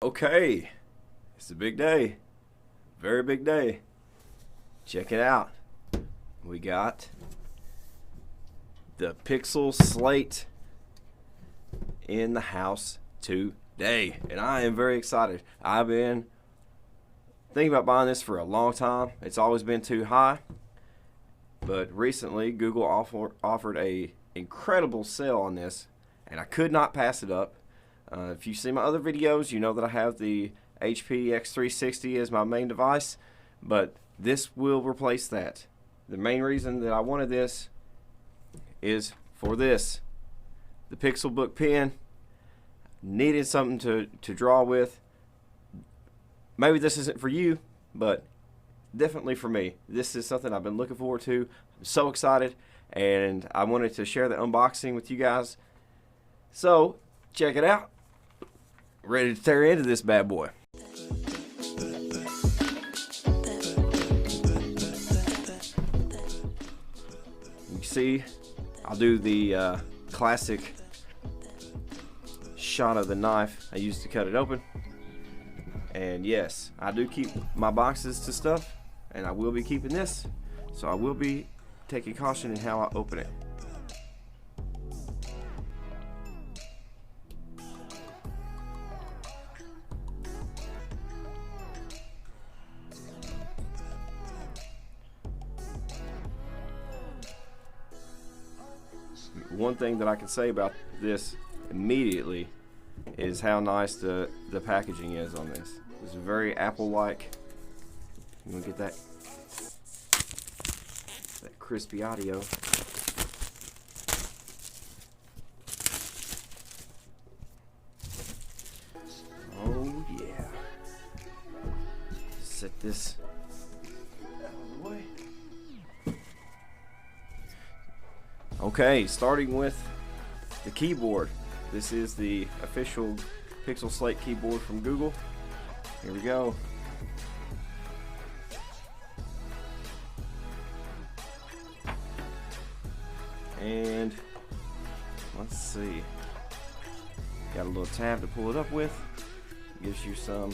Okay, it's a big day, very big day. Check it out. We got the Pixel Slate in the house today, and I am very excited. I've been thinking about buying this for a long time. It's always been too high, but recently Google offered a incredible sale on this, and I could not pass it up. If you see my other videos, you know that I have the HP X360 as my main device, but this will replace that. The main reason that I wanted this is for this. The pixelbook pen. Needed something to draw with. Maybe this isn't for you, but definitely for me. This is something I've been looking forward to. I'm so excited, and I wanted to share the unboxing with you guys. So, check it out. Ready to tear into this bad boy. You see, I'll do the classic shot of the knife I used to cut it open. And yes, I do keep my boxes to stuff, and I will be keeping this, so I will be taking caution in how I open it. One thing that I can say about this immediately is how nice the packaging is on this. It's very Apple-like. You want to get that crispy audio. Oh yeah. Set this out of the way. Okay, starting with the keyboard. This is the official Pixel Slate keyboard from Google. Here we go. And let's see. Got a little tab to pull it up with. Gives you some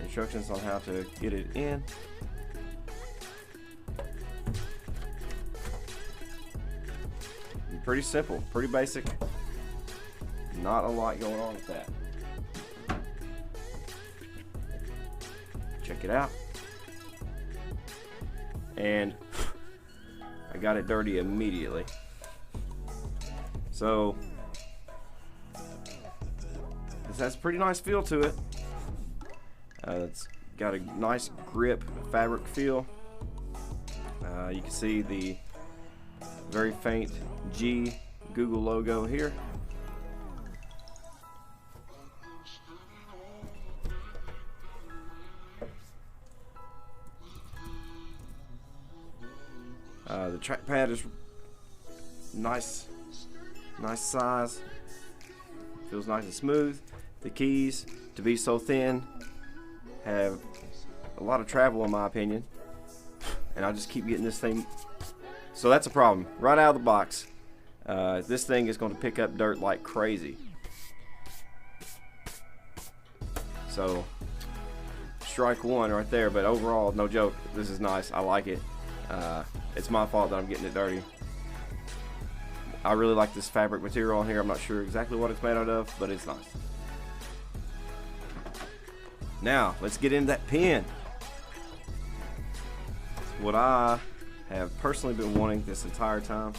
instructions on how to get it in. Pretty simple, pretty basic. Not a lot going on with that. Check it out. And I got it dirty immediately. So this has a pretty nice feel to it. It's got a nice grip, fabric feel. You can see the very faint G Google logo here. The trackpad is nice size. Feels nice and smooth. The keys, to be so thin, have a lot of travel in my opinion, and I just keep getting this thing. So that's a problem. Right out of the box, this thing is going to pick up dirt like crazy. So, strike one right there, but overall, no joke, this is nice. I like it. It's my fault that I'm getting it dirty. I really like this fabric material on here. I'm not sure exactly what it's made out of, but it's nice. Now, let's get into that pen. It's what I have personally been wanting this entire time.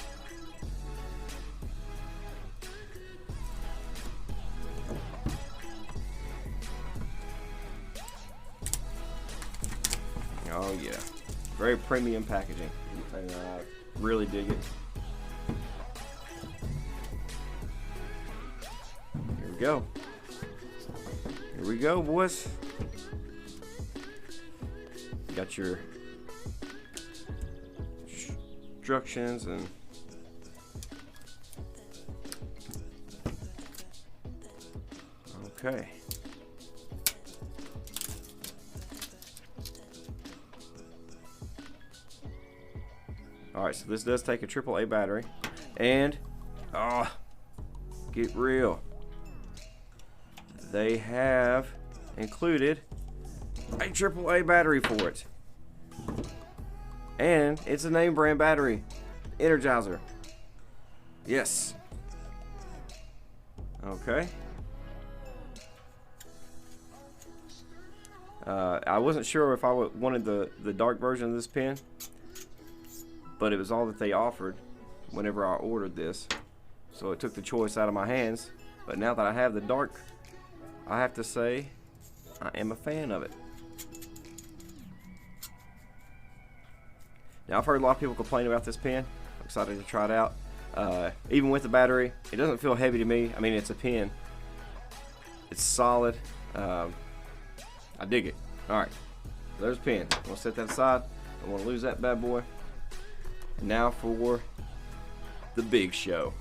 Oh yeah, very premium packaging, and I really dig it. Here we go. Here we go, boys. Got your instructions and okay. Alright, so this does take a AAA battery. And, get real. They have included a AAA battery for it. And it's a name brand battery. Energizer. Yes. Okay. I wasn't sure if I wanted the dark version of this pen, but it was all that they offered whenever I ordered this. So it took the choice out of my hands. But now that I have the dark, I have to say I am a fan of it. Now I've heard a lot of people complain about this pen. I'm excited to try it out. Even with the battery, it doesn't feel heavy to me. I mean, it's a pen. It's solid. I dig it. Alright, there's a pen. I'm going to set that aside. I don't want to lose that bad boy. And now for the big show.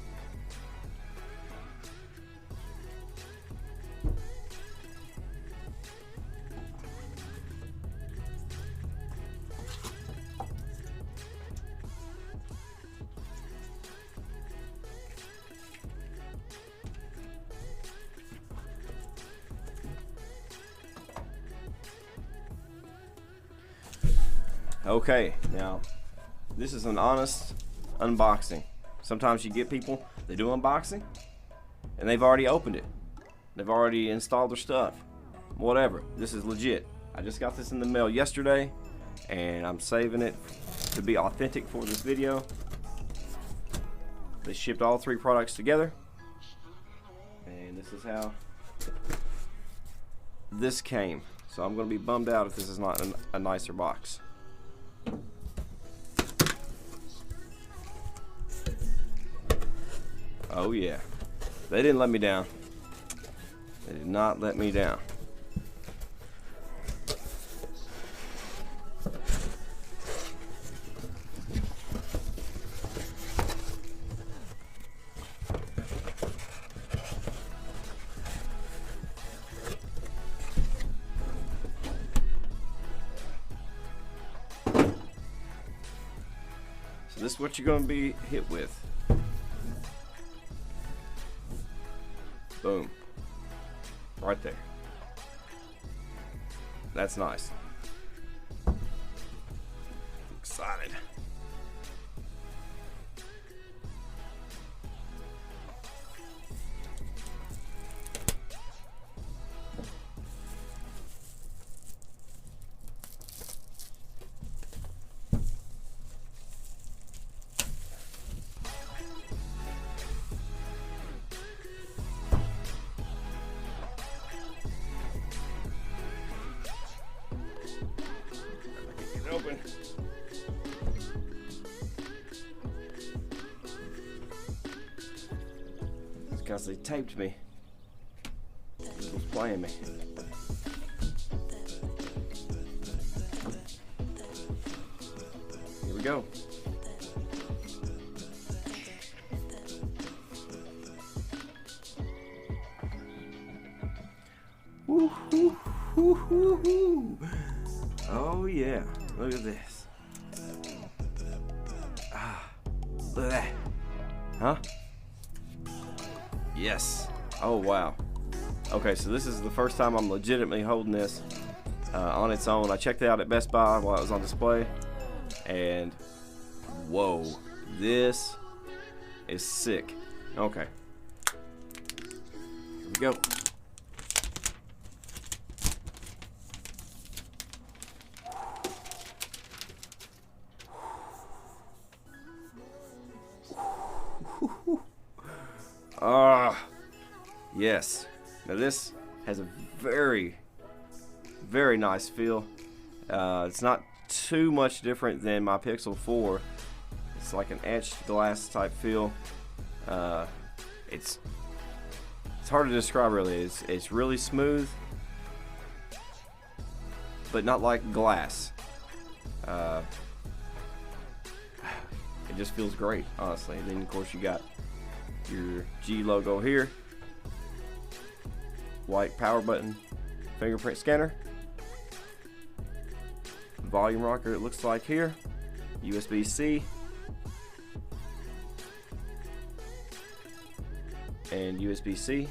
Okay, now this is an honest unboxing. Sometimes you get people, they do unboxing and they've already opened it. They've already installed their stuff. Whatever. This is legit. I just got this in the mail yesterday and I'm saving it to be authentic for this video. They shipped all 3 products together. And this is how this came. So I'm going to be bummed out if this is not a nicer box. Oh yeah, they didn't let me down. They did not let me down. So this is what you're going to be hit with. Boom. Right there. That's nice. Excited. Open. It's because they taped me. This was playing me. Here we go. Woo, woo, woo, woo, woo. Oh yeah. Look at this. Look at that. Huh? Yes. Oh, wow. Okay, so this is the first time I'm legitimately holding this on its own. I checked it out at Best Buy while it was on display. And, whoa. This is sick. Okay. Here we go. Yes. Now this has a very, very nice feel. It's not too much different than my Pixel 4. It's like an etched glass type feel. It's hard to describe really. It's really smooth, but not like glass. It just feels great, honestly. And then of course you got your G logo here, white power button, fingerprint scanner, volume rocker it looks like here, USB-C, and USB-C,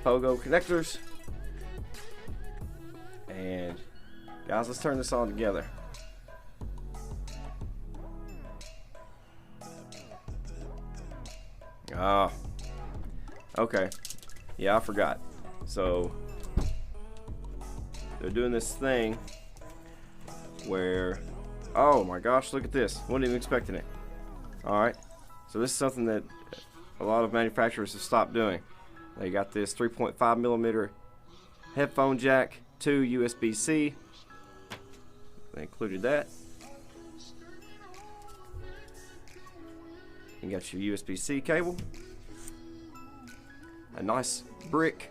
pogo connectors. And guys, let's turn this on together. Ah, okay. Yeah, I forgot. So they're doing this thing where, oh my gosh, look at this. Wasn't even expecting it. Alright, so this is something that a lot of manufacturers have stopped doing. They got this 3.5 millimeter headphone jack, 2 USB-C. They included that. You got your USB-C cable, a nice brick.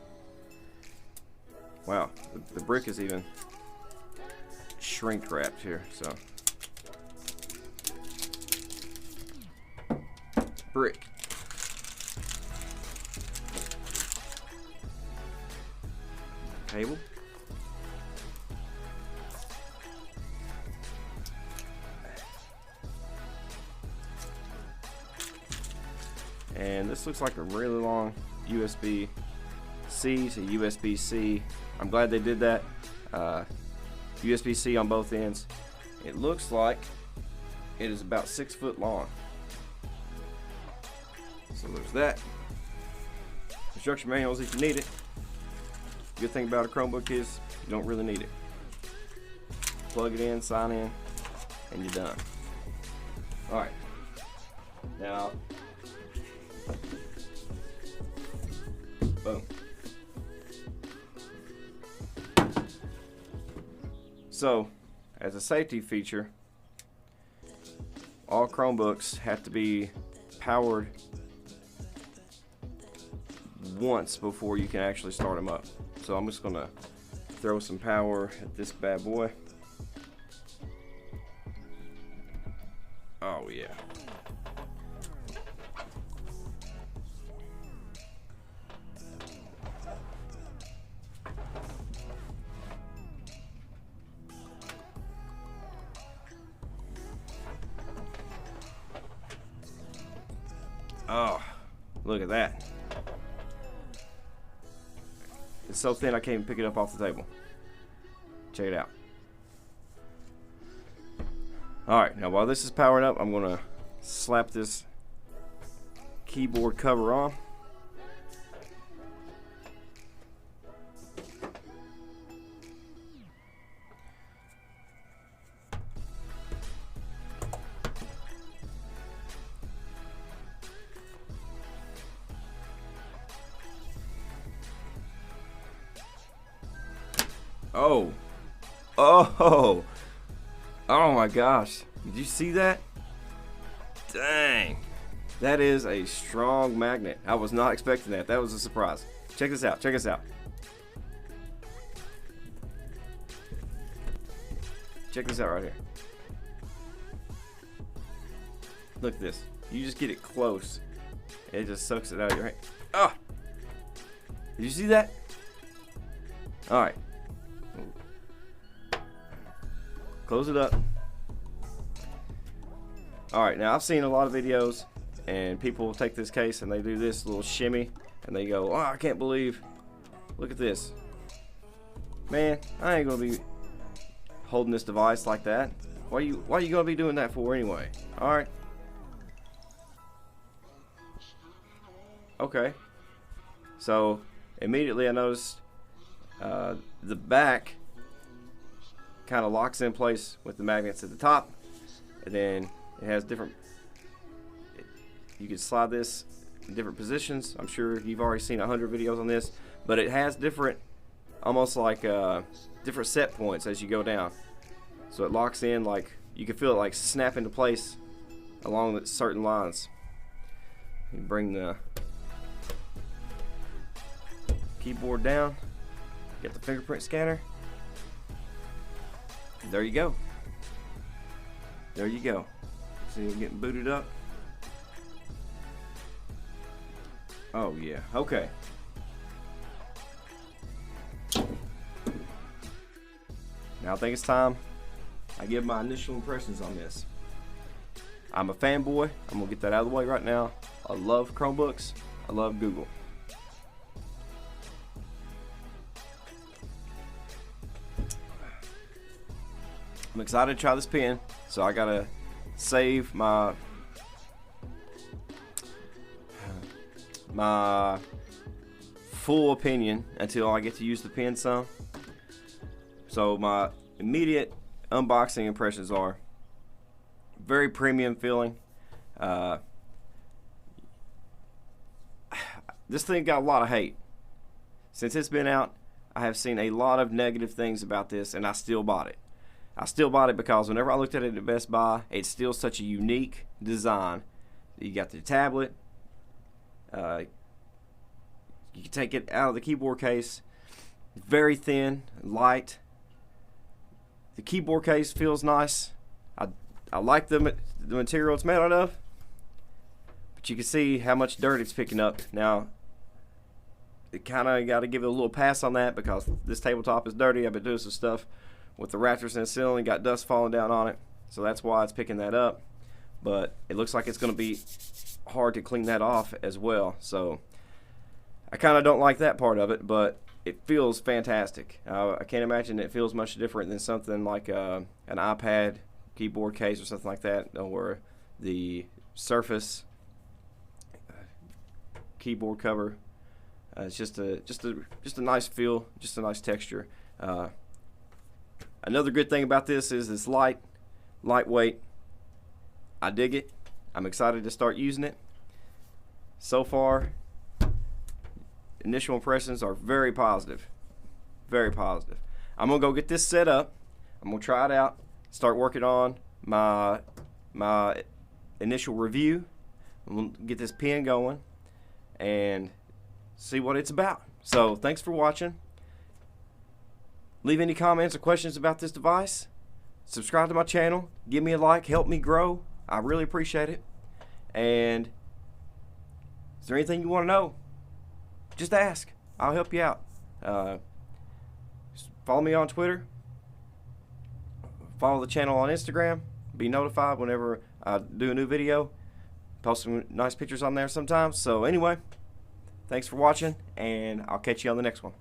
Wow, the brick is even shrink wrapped here, so brick. Cable. And this looks like a really long USB-C to USB-C. I'm glad they did that. USB-C on both ends. It looks like it is about 6 foot long. So there's that. Instruction manuals if you need it. Good thing about a Chromebook is you don't really need it. Plug it in, sign in, and you're done. Alright. Now, boom. So, as a safety feature, all Chromebooks have to be powered once before you can actually start them up. So I'm just gonna throw some power at this bad boy. Oh yeah. Oh, look at that. It's so thin I can't even pick it up off the table. Check it out. Alright, now while this is powering up, I'm going to slap this keyboard cover on. Oh my gosh, did you see that? Dang, that is a strong magnet. I was not expecting that. That was a surprise. Check this out, check this out. Check this out right here. Look at this. You just get it close, it just sucks it out of your hand. Ah! Did you see that? Alright. Close it up. Alright, now I've seen a lot of videos and people take this case and they do this little shimmy and they go, oh, I can't believe, look at this. Man, I ain't gonna be holding this device like that. Why you gonna be doing that for anyway? Alright. Okay. So immediately I noticed the back kind of locks in place with the magnets at the top, and then it has different, you can slide this in different positions. I'm sure you've already seen 100 videos on this, but it has different, almost like different set points as you go down. So it locks in, like you can feel it like snap into place along the certain lines. You bring the keyboard down, get the fingerprint scanner. There you go. There you go. See it getting booted up. Oh yeah, okay. Now I think it's time I give my initial impressions on this. I'm a fanboy. I'm gonna get that out of the way right now. I love Chromebooks. I love Google. I'm excited to try this pen, so I gotta save my full opinion until I get to use the pen some. So my immediate unboxing impressions are very premium feeling. This thing got a lot of hate. Since it's been out, I have seen a lot of negative things about this, and I still bought it. I still bought it because whenever I looked at it at Best Buy, it's still such a unique design. You got the tablet. You can take it out of the keyboard case. Very thin, light. The keyboard case feels nice. I like the material it's made out of. But you can see how much dirt it's picking up. Now, it kind of got to give it a little pass on that because this tabletop is dirty. I've been doing some stuff with the rafters and the ceiling, got dust falling down on it, so that's why it's picking that up. But it looks like it's going to be hard to clean that off as well, so I kind of don't like that part of it, but it feels fantastic. I can't imagine it feels much different than something like an iPad keyboard case or something like that, or the Surface keyboard cover. It's just a nice feel, just a nice texture. Another good thing about this is it's lightweight. I dig it. I'm excited to start using it. So far, initial impressions are very positive. Very positive. I'm gonna go get this set up. I'm gonna try it out. Start working on my initial review. I'm gonna get this pen going and see what it's about. So thanks for watching. Leave any comments or questions about this device. Subscribe to my channel. Give me a like. Help me grow. I really appreciate it. And is there anything you want to know? Just ask. I'll help you out. Follow me on Twitter. Follow the channel on Instagram. Be notified whenever I do a new video. Post some nice pictures on there sometimes. So anyway, thanks for watching, and I'll catch you on the next one.